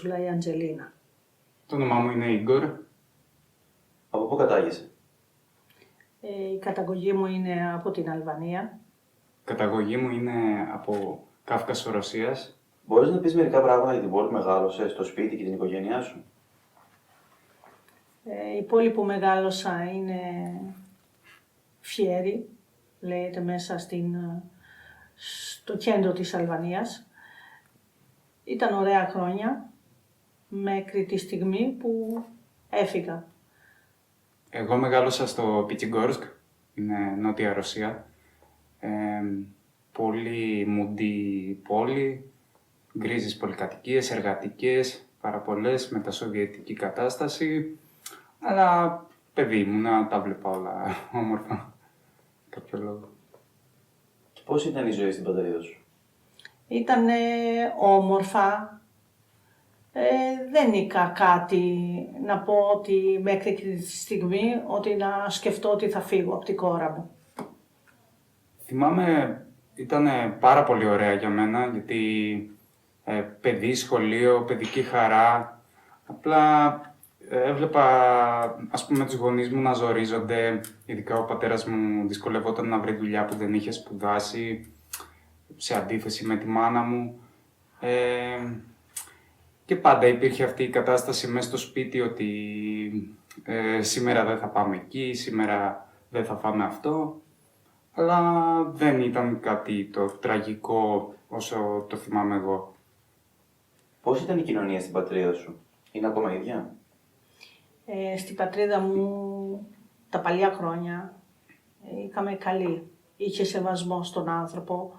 Ούρσουλα η Αντζελίνα. Το όνομά μου είναι Ίγκορ. Από πού κατάγεσαι? Η καταγωγή μου είναι από την Αλβανία. Η καταγωγή μου είναι από Κάφκασο Ρωσίας. Μπορείς να πεις μερικά πράγματα για την πόλη που μεγάλωσες, το σπίτι και την οικογένειά σου? Η πόλη που μεγάλωσα είναι Φιέρι, λέγεται μέσα στο κέντρο της Αλβανίας. Ήταν ωραία χρόνια, μέχρι τη στιγμή που έφυγα. Εγώ μεγάλωσα στο Πιτιγκόρσκ, είναι νότια Ρωσία. Πολύ μουντή πόλη, γκρίζες πολυκατοικίες, εργατικές, πάρα πολλές, μετασοβιετική κατάσταση. Αλλά παιδί ήμουνα, τα βλέπα όλα όμορφα, κάποιο λόγο. Και πώς ήταν η ζωή στην πατρίδα σου? Ήταν όμορφα. Δεν είχα κάτι να πω ότι μέχρι τη στιγμή ότι να σκεφτώ ότι θα φύγω από την κόρα μου. Θυμάμαι, ήταν πάρα πολύ ωραία για μένα, γιατί παιδί, σχολείο, παιδική χαρά. Απλά έβλεπα, ας πούμε, τους γονείς μου να ζορίζονται. Ειδικά ο πατέρας μου δυσκολευόταν να βρει δουλειά που δεν είχε σπουδάσει, σε αντίθεση με τη μάνα μου. Και πάντα υπήρχε αυτή η κατάσταση μέσα στο σπίτι ότι σήμερα δεν θα πάμε εκεί, σήμερα δεν θα φάμε αυτό. Αλλά δεν ήταν κάτι το τραγικό όσο το θυμάμαι εγώ. Πώς ήταν η κοινωνία στην πατρίδα σου? Είναι ακόμα ίδια? Στην πατρίδα μου τα παλιά χρόνια είχαμε καλή. Είχε σεβασμό στον άνθρωπο,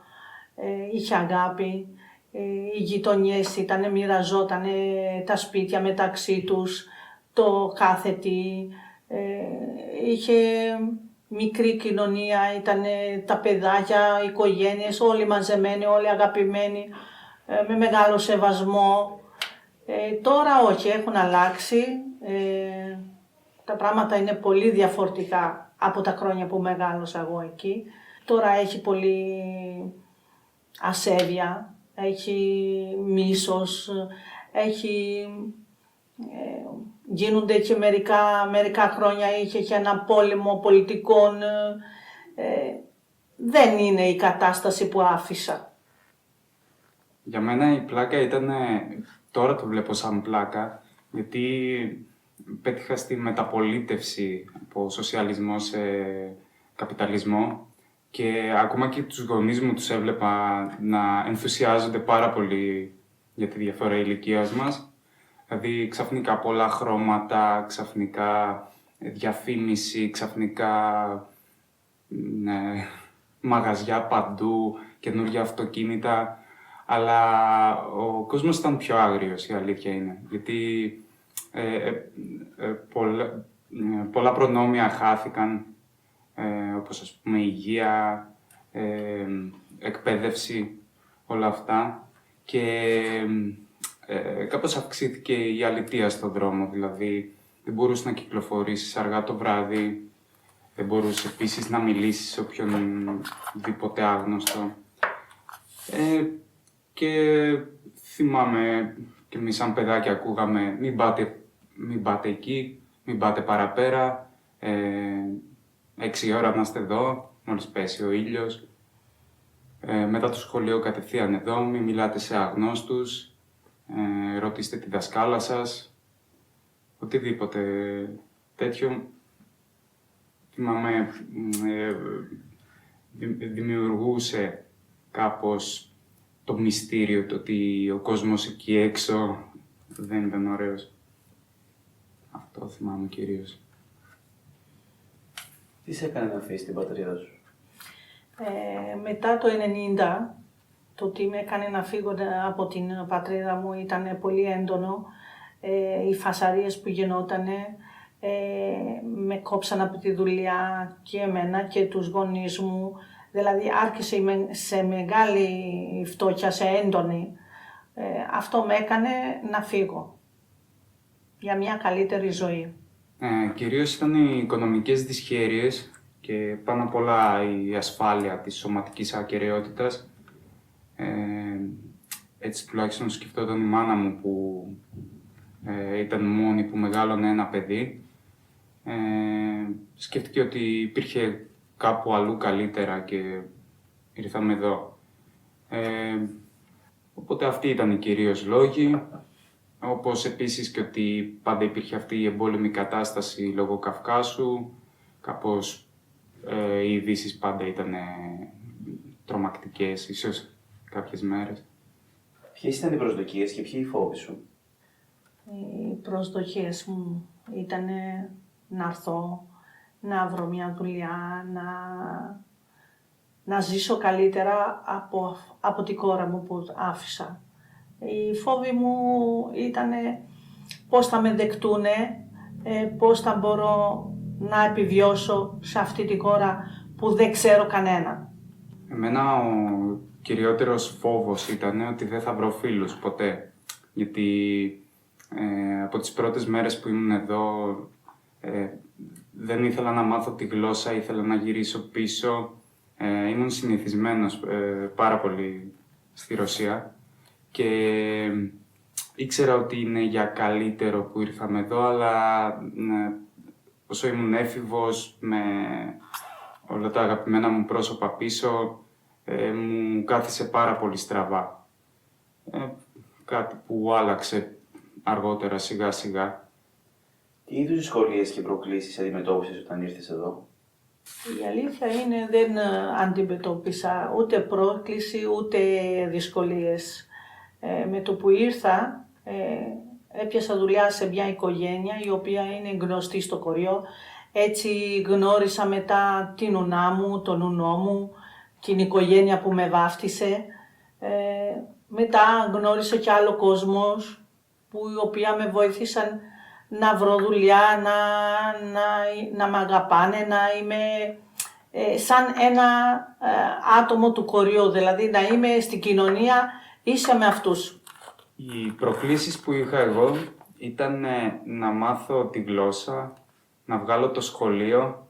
είχε αγάπη, οι γειτονιές μοιραζότανε τα σπίτια μεταξύ τους, το κάθε τι. Είχε μικρή κοινωνία, τα παιδάκια, οι οικογένειες, όλοι μαζεμένοι, όλοι αγαπημένοι, με μεγάλο σεβασμό. Τώρα όχι, έχουν αλλάξει. Τα πράγματα είναι πολύ διαφορετικά από τα χρόνια που μεγάλωσα εγώ εκεί. Τώρα έχει πολύ ασέβεια, έχει μίσος, γίνονται και μερικά χρόνια είχε και ένα πόλεμο πολιτικών. Δεν είναι η κατάσταση που άφησα. Για μένα η πλάκα ήταν, τώρα το βλέπω σαν πλάκα, γιατί πέτυχα στη μεταπολίτευση από σοσιαλισμό σε καπιταλισμό και ακόμα και τους γονείς μου τους έβλεπα να ενθουσιάζονται πάρα πολύ για τη διαφορά ηλικίας μας. Δηλαδή ξαφνικά πολλά χρώματα, ξαφνικά διαφήμιση, ξαφνικά μαγαζιά παντού, καινούργια αυτοκίνητα. Αλλά ο κόσμος ήταν πιο άγριος, η αλήθεια είναι. Γιατί πολλά προνόμια χάθηκαν, όπως ας πούμε υγεία, εκπαίδευση, όλα αυτά. Και κάπως αυξήθηκε η αλητεία στον δρόμο, δηλαδή δεν μπορούσε να κυκλοφορήσεις αργά το βράδυ, δεν μπορούσε επίσης να μιλήσεις σε οποιονδήποτε άγνωστο. Και θυμάμαι και εμείς σαν παιδάκια ακούγαμε μην πάτε εκεί, μην πάτε παραπέρα, 6 ώρα να είστε εδώ, μόλις πέσει ο ήλιος. Μετά το σχολείο κατευθείαν εδώ, μην μιλάτε σε αγνώστους, ρωτήστε τη δασκάλα σας, οτιδήποτε τέτοιο. Θυμάμαι, δημιουργούσε κάπως το μυστήριο, το ότι ο κόσμος εκεί έξω δεν ήταν ωραίος. Αυτό θυμάμαι κυρίως. Τι σε έκανε να αφήσεις την πατρίδα σου? Μετά το 90, το τι με έκανε να φύγω από την πατρίδα μου ήταν πολύ έντονο. Οι φασαρίες που γινότανε, με κόψαν από τη δουλειά και εμένα και τους γονείς μου. Δηλαδή άρχισε σε μεγάλη φτώχεια, σε έντονη. Αυτό με έκανε να φύγω για μια καλύτερη ζωή. Κυρίως ήταν οι οικονομικές δυσχέρειες και πάνω απ' όλα η ασφάλεια της σωματικής ακεραιότητας. Έτσι τουλάχιστον σκεφτόταν η μάνα μου που ήταν μόνη που μεγάλωνε ένα παιδί. Σκέφτηκε ότι υπήρχε κάπου αλλού καλύτερα και ήρθαμε εδώ. Οπότε αυτοί ήταν οι κυρίως λόγοι, όπως επίσης και ότι πάντα υπήρχε αυτή η εμπόλεμη κατάσταση λόγω Καυκάσου, κάπως οι ειδήσεις πάντα ήταν τρομακτικές, ίσως κάποιες μέρες. Ποιες ήταν οι προσδοκίες και ποιοι οι φόβοι σου? Οι προσδοκίες μου ήταν να έρθω, να βρω μια δουλειά, να ζήσω καλύτερα από την κόρα μου που άφησα. Οι φόβοι μου ήταν πώς θα με δεκτούνε, πώς θα μπορώ να επιβιώσω σε αυτή την κόρα που δεν ξέρω κανένα. Εμένα ο κυριότερος φόβος ήταν ότι δεν θα βρω φίλους ποτέ. Γιατί από τις πρώτες μέρες που ήμουν εδώ δεν ήθελα να μάθω τη γλώσσα, ήθελα να γυρίσω πίσω. Ήμουν συνηθισμένος πάρα πολύ στη Ρωσία και ήξερα ότι είναι για καλύτερο που ήρθαμε εδώ, αλλά όσο ήμουν έφηβος με όλα τα αγαπημένα μου πρόσωπα πίσω, μου κάθισε πάρα πολύ στραβά. Κάτι που άλλαξε αργότερα σιγά σιγά. Τι είδους δυσκολίες και προκλήσεις αντιμετώπισες όταν ήρθες εδώ? Η αλήθεια είναι δεν αντιμετώπισα ούτε πρόκληση ούτε δυσκολίες. Με το που ήρθα έπιασα δουλειά σε μια οικογένεια η οποία είναι γνωστή στο χωριό. Έτσι γνώρισα μετά την νονά μου, τον νουνό μου, την οικογένεια που με βάφτισε. Μετά γνώρισα και άλλο κόσμος οι οποίοι με βοήθησαν να βρω δουλειά, να μ' αγαπάνε, να είμαι σαν ένα άτομο του χωριού, δηλαδή να είμαι στην κοινωνία ίσα με αυτούς. Οι προκλήσεις που είχα εγώ ήταν να μάθω τη γλώσσα, να βγάλω το σχολείο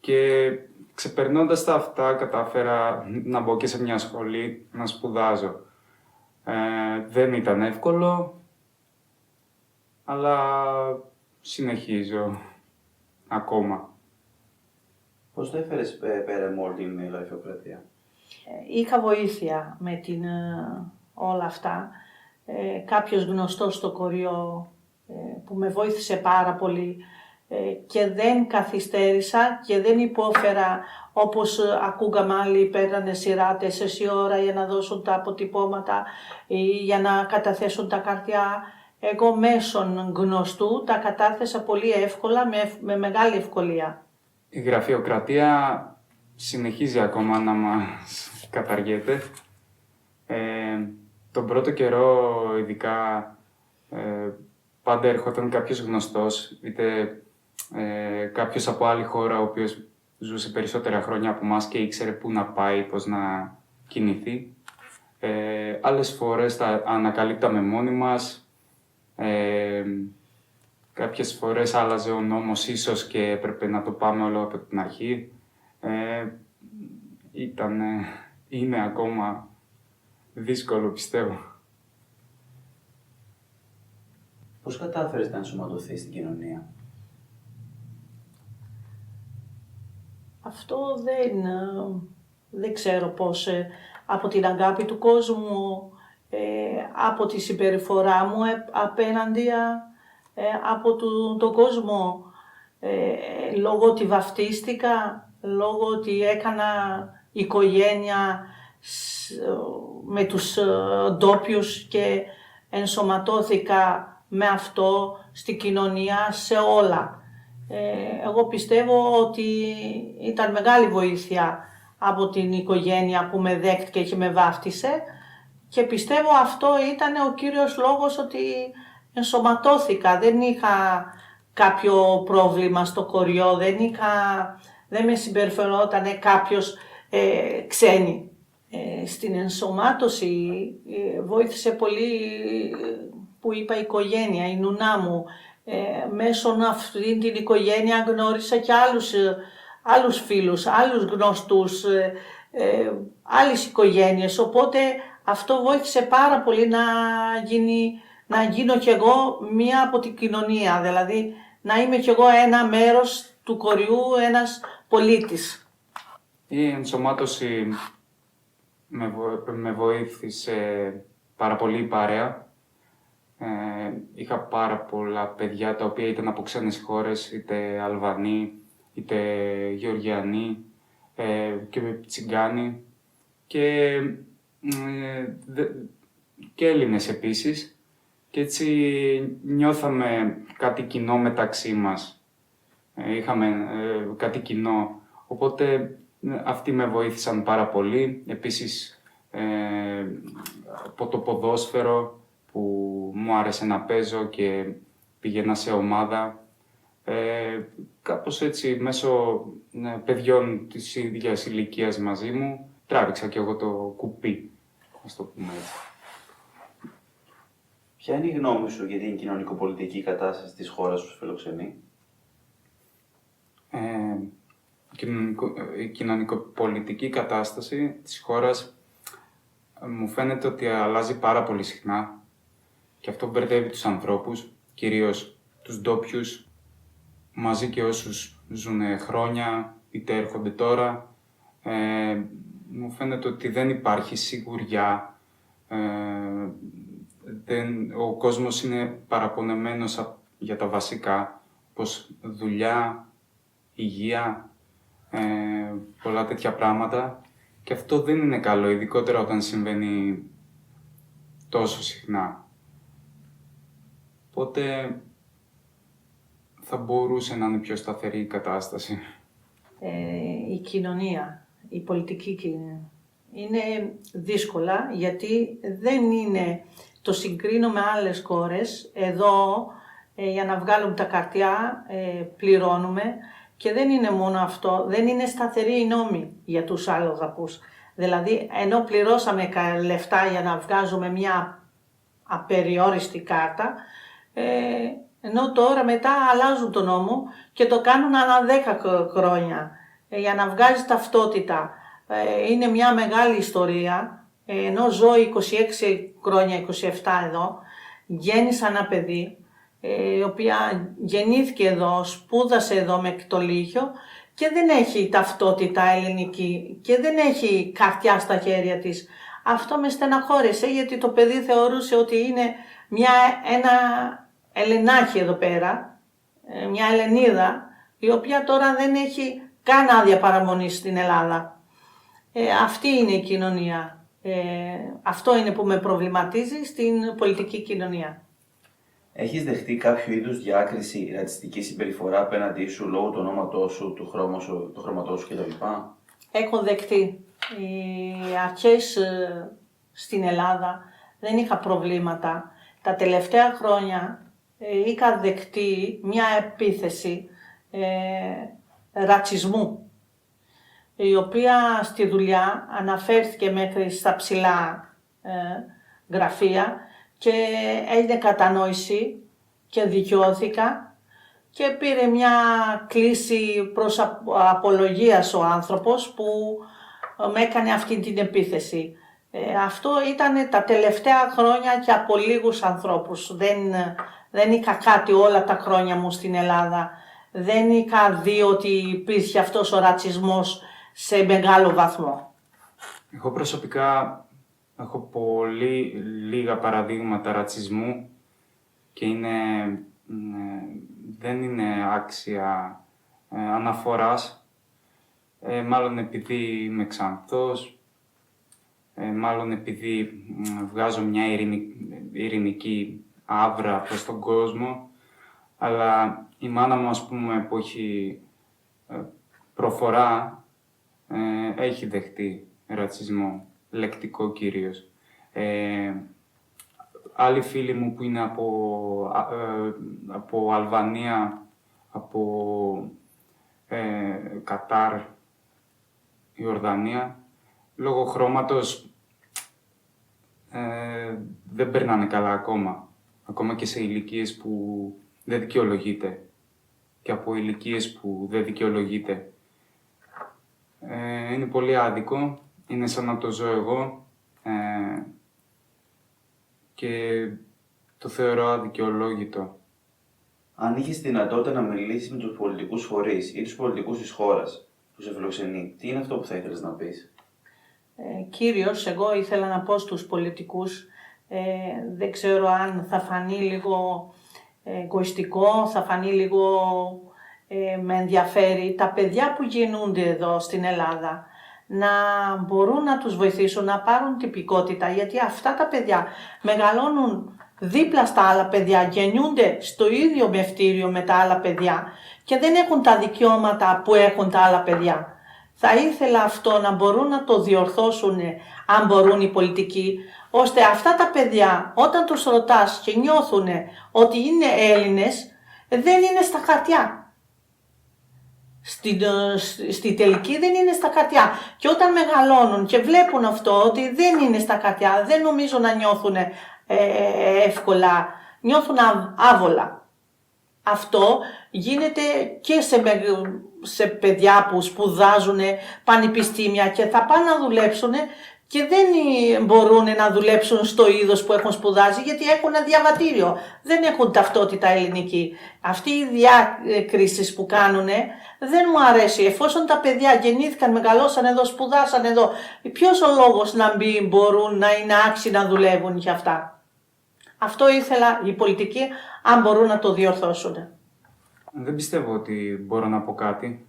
και ξεπερνώντας τα αυτά κατάφερα να μπω και σε μια σχολή να σπουδάζω. Δεν ήταν εύκολο, αλλά συνεχίζω ακόμα. Πώς το έφερες πέρα με όλη την γραφειοκρατία? Είχα βοήθεια με όλα αυτά. Κάποιος γνωστός στο χωριό που με βοήθησε πάρα πολύ και δεν καθυστέρησα και δεν υπόφερα όπως ακούγαμε άλλοι παίρνανε σειρά 4 ώρα για να δώσουν τα αποτυπώματα ή για να καταθέσουν τα χαρτιά. Εγώ μέσων γνωστού τα κατάθεσα πολύ εύκολα, με μεγάλη ευκολία. Η γραφειοκρατία συνεχίζει ακόμα να μας καταργέται. Τον πρώτο καιρό ειδικά πάντα ερχόταν κάποιος γνωστός, είτε κάποιος από άλλη χώρα ο οποίος ζούσε περισσότερα χρόνια από εμάς και ήξερε πού να πάει, πώς να κινηθεί. Άλλες φορές τα ανακαλύπταμε μόνοι μας. Κάποιες φορές άλλαζε ο νόμος ίσως και έπρεπε να το πάμε όλο από την αρχή. Είναι ακόμα δύσκολο, πιστεύω. Πώς κατάφερες να ενσωματωθείς στην κοινωνία? Αυτό δεν ξέρω πώς. Από την αγάπη του κόσμου, από τη συμπεριφορά μου απέναντι από τον κόσμο, λόγω ότι βαφτίστηκα, λόγω ότι έκανα οικογένεια με τους ντόπιους και ενσωματώθηκα με αυτό στην κοινωνία, σε όλα. Εγώ πιστεύω ότι ήταν μεγάλη βοήθεια από την οικογένεια που με δέχτηκε και με βάφτισε και πιστεύω αυτό ήταν ο κύριος λόγος ότι ενσωματώθηκα. Δεν είχα κάποιο πρόβλημα στο χωριό, δεν με συμπεριφερόταν κάποιος ξένη. Στην ενσωμάτωση βοήθησε πολύ που είπα οικογένεια, η νονά μου. Μέσω αυτήν την οικογένεια γνώρισα και άλλους φίλους, άλλους γνωστούς, άλλες οικογένειες. Οπότε αυτό βοήθησε πάρα πολύ να γίνω κι εγώ μία από την κοινωνία, δηλαδή να είμαι κι εγώ ένα μέρος του κοριού, ένας πολίτης. Η ενσωμάτωση με βοήθησε πάρα πολύ η παρέα. Είχα πάρα πολλά παιδιά τα οποία ήταν από ξένες χώρες, είτε Αλβανοί, είτε Γεωργιανοί και Τσιγκάνοι και Έλληνες επίσης. Και έτσι νιώθαμε κάτι κοινό μεταξύ μας. Είχαμε κάτι κοινό. Οπότε αυτοί με βοήθησαν πάρα πολύ. Επίσης από το ποδόσφαιρο που μου άρεσε να παίζω και πήγαινα σε ομάδα. Κάπως έτσι μέσω παιδιών της ίδιας ηλικίας μαζί μου τράβηξα και εγώ το κουπί, ας το πούμε έτσι. Ποια είναι η γνώμη σου για την κοινωνικοπολιτική κατάσταση της χώρας που σου φιλοξενεί? Η κοινωνικοπολιτική κατάσταση της χώρας μου φαίνεται ότι αλλάζει πάρα πολύ συχνά και αυτό μπερδεύει τους ανθρώπους, κυρίως τους ντόπιους, μαζί και όσους ζουν χρόνια είτε έρχονται τώρα. Μου φαίνεται ότι δεν υπάρχει σιγουριά. Ο κόσμος είναι παραπονεμένος για τα βασικά, όπως δουλειά, υγεία, πολλά τέτοια πράγματα. Και αυτό δεν είναι καλό, ειδικότερα όταν συμβαίνει τόσο συχνά. Οπότε θα μπορούσε να είναι πιο σταθερή η κατάσταση. Η κοινωνία, η πολιτική κοινωνία είναι δύσκολα γιατί δεν είναι, το συγκρίνω με άλλες χώρες, εδώ για να βγάλουμε τα χαρτιά πληρώνουμε και δεν είναι μόνο αυτό, δεν είναι σταθερή η νόμη για τους αλλοδαπούς. Δηλαδή ενώ πληρώσαμε λεφτά για να βγάζουμε μια απεριόριστη κάρτα, ενώ τώρα μετά αλλάζουν τον νόμο και το κάνουν ανά 10 χρόνια για να βγάζει ταυτότητα. Είναι μια μεγάλη ιστορία, ενώ ζω 26 χρόνια, 27 εδώ, γέννησα ένα παιδί, η οποία γεννήθηκε εδώ, σπούδασε εδώ μέχρι το Λύκειο και δεν έχει ταυτότητα ελληνική και δεν έχει καρτιά στα χέρια της. Αυτό με στεναχώρησε γιατί το παιδί θεωρούσε ότι είναι ένα Ελληνάκι εδώ πέρα, μια Ελληνίδα, η οποία τώρα δεν έχει καν άδεια παραμονή στην Ελλάδα. Αυτή είναι η κοινωνία. Αυτό είναι που με προβληματίζει στην πολιτική κοινωνία. Έχεις δεχτεί κάποιο είδους διάκριση, ρατσιστική συμπεριφορά απέναντί σου λόγω του ονόματός σου, του χρώματός σου κτλ? Έχω δεχτεί. Οι αρχές στην Ελλάδα δεν είχα προβλήματα. Τα τελευταία χρόνια είχα δεχτεί μια επίθεση ρατσισμού, η οποία στη δουλειά αναφέρθηκε μέχρι στα ψηλά γραφεία και έγινε κατανόηση και δικαιώθηκα και πήρε μια κλίση προς απολογίας ο άνθρωπος που με έκανε αυτή την επίθεση. Αυτό ήταν τα τελευταία χρόνια και από λίγους ανθρώπους. Δεν είχα κάτι όλα τα χρόνια μου στην Ελλάδα. Δεν είχα δει ότι υπήρχε αυτός ο ρατσισμός σε μεγάλο βαθμό. Εγώ προσωπικά έχω πολύ λίγα παραδείγματα ρατσισμού και δεν είναι άξια αναφοράς. Μάλλον επειδή είμαι ξανθός, μάλλον επειδή βγάζω μια ειρηνική άβρα προς τον κόσμο, αλλά η μάνα μου, ας πούμε, που έχει προφορά, έχει δεχτεί ρατσισμό, λεκτικό κυρίως. Άλλοι φίλοι μου που είναι από Αλβανία, από Κατάρ, Ιορδανία, λόγω χρώματος δεν περνάνε καλά ακόμα και σε ηλικίες που δεν δικαιολογείται και από ηλικίες που δεν δικαιολογείται. Είναι πολύ άδικο, είναι σαν να το ζω εγώ και το θεωρώ αδικαιολόγητο. Αν είχες δυνατότητα να μιλήσεις με τους πολιτικούς φορείς ή τους πολιτικούς της χώρας που σε φιλοξενεί, τι είναι αυτό που θα ήθελες να πεις? Κύριος, εγώ ήθελα να πω στους πολιτικούς, δεν ξέρω αν θα φανεί λίγο εγωιστικό, θα φανεί λίγο με ενδιαφέρει, τα παιδιά που γεννούνται εδώ στην Ελλάδα να μπορούν να τους βοηθήσουν να πάρουν τυπικότητα, γιατί αυτά τα παιδιά μεγαλώνουν δίπλα στα άλλα παιδιά, γεννιούνται στο ίδιο μευτήριο με τα άλλα παιδιά και δεν έχουν τα δικαιώματα που έχουν τα άλλα παιδιά. Θα ήθελα αυτό να μπορούν να το διορθώσουν, αν μπορούν οι πολιτικοί, ώστε αυτά τα παιδιά όταν τους ρωτάς και νιώθουν ότι είναι Έλληνες, δεν είναι στα χαρτιά. Στη τελική δεν είναι στα χαρτιά. Και όταν μεγαλώνουν και βλέπουν αυτό ότι δεν είναι στα χαρτιά, δεν νομίζω να νιώθουν εύκολα, νιώθουν άβολα. Αυτό γίνεται και σε παιδιά που σπουδάζουν πανεπιστήμια και θα πάνε να δουλέψουν και δεν μπορούν να δουλέψουν στο είδος που έχουν σπουδάσει γιατί έχουν ένα διαβατήριο, δεν έχουν ταυτότητα ελληνική. Αυτή η διάκριση που κάνουν δεν μου αρέσει. Εφόσον τα παιδιά γεννήθηκαν, μεγαλώσαν εδώ, σπουδάσαν εδώ, ποιος ο λόγος να μην μπορούν να είναι άξιοι να δουλεύουν για αυτά? Αυτό ήθελα οι πολιτικοί, αν μπορούν να το διορθώσουν. Δεν πιστεύω ότι μπορώ να πω κάτι.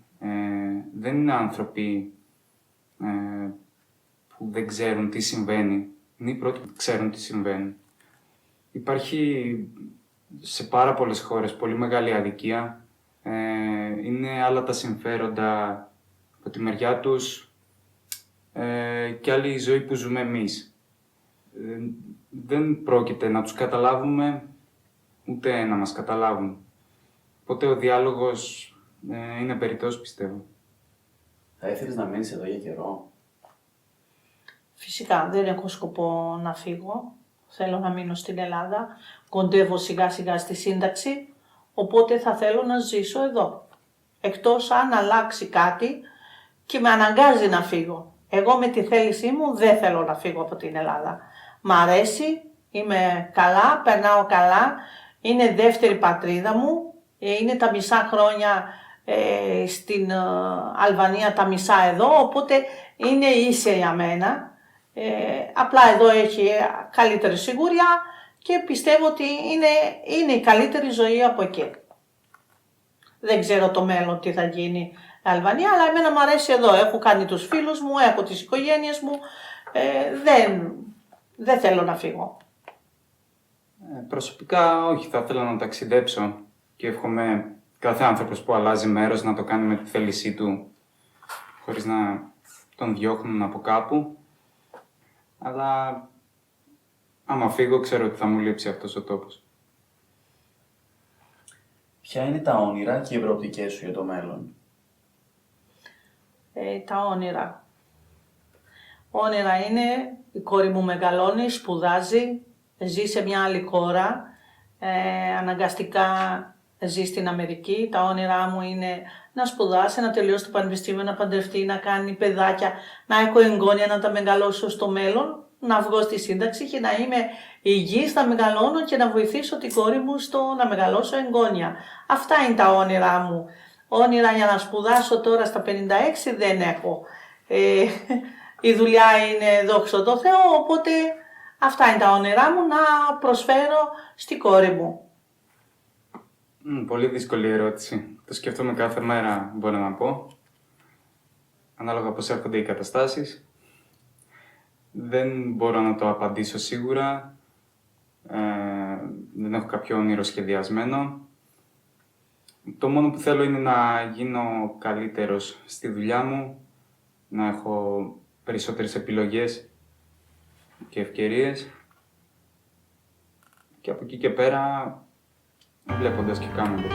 Δεν είναι άνθρωποι που δεν ξέρουν τι συμβαίνει. Είναι οι πρώτοι που ξέρουν τι συμβαίνει. Υπάρχει σε πάρα πολλές χώρες πολύ μεγάλη αδικία. Είναι άλλα τα συμφέροντα από τη μεριά τους και άλλη η ζωή που ζούμε εμείς. Δεν πρόκειται να τους καταλάβουμε, ούτε να μας καταλάβουν. Οπότε ο διάλογος είναι περιττός, πιστεύω. Θα ήθελες να μείνεις εδώ για καιρό? Φυσικά δεν έχω σκοπό να φύγω. Θέλω να μείνω στην Ελλάδα. Κοντεύω σιγά σιγά στη σύνταξη. Οπότε θα θέλω να ζήσω εδώ. Εκτός αν αλλάξει κάτι και με αναγκάζει να φύγω. Εγώ με τη θέλησή μου δεν θέλω να φύγω από την Ελλάδα. Μ' αρέσει, είμαι καλά, περνάω καλά. Είναι δεύτερη πατρίδα μου. Είναι τα μισά χρόνια στην Αλβανία, τα μισά εδώ, οπότε είναι ίσια για μένα. Απλά εδώ έχει καλύτερη σιγουριά και πιστεύω ότι είναι η καλύτερη ζωή από εκεί. Δεν ξέρω το μέλλον τι θα γίνει η Αλβανία, αλλά εμένα μου αρέσει εδώ. Έχω κάνει τους φίλους μου, έχω τις οικογένειες μου, δεν θέλω να φύγω. Προσωπικά όχι, θα ήθελα να ταξιδέψω και εύχομαι κάθε άνθρωπος που αλλάζει μέρος να το κάνει με τη θέλησή του, χωρίς να τον διώχνουν από κάπου. Αλλά άμα φύγω ξέρω ότι θα μου λείψει αυτός ο τόπος. Ποια είναι τα όνειρα και οι προοπτικές σου για το μέλλον? Τα όνειρα. Όνειρα είναι η κόρη μου μεγαλώνει, σπουδάζει, ζει σε μια άλλη χώρα, αναγκαστικά ζει στην Αμερική. Τα όνειρά μου είναι να σπουδάσει, να τελειώσει το πανεπιστήμιο, να παντρευτεί, να κάνει παιδάκια, να έχω εγγόνια, να τα μεγαλώσω στο μέλλον, να βγω στη σύνταξη και να είμαι υγιής, να μεγαλώνω και να βοηθήσω την κόρη μου στο να μεγαλώσω εγγόνια. Αυτά είναι τα όνειρά μου. Όνειρα για να σπουδάσω τώρα στα 56 δεν έχω. Η δουλειά είναι δόξα τω Θεώ, οπότε αυτά είναι τα όνειρά μου, να προσφέρω στην κόρη μου. Πολύ δύσκολη ερώτηση. Το σκέφτομαι κάθε μέρα, μπορώ να πω. Ανάλογα πώς έρχονται οι καταστάσεις. Δεν μπορώ να το απαντήσω σίγουρα. Δεν έχω κάποιο όνειρο σχεδιασμένο. Το μόνο που θέλω είναι να γίνω καλύτερος στη δουλειά μου, να έχω περισσότερες επιλογές και ευκαιρίες. Και από εκεί και πέρα, βλέποντας και κάνοντας.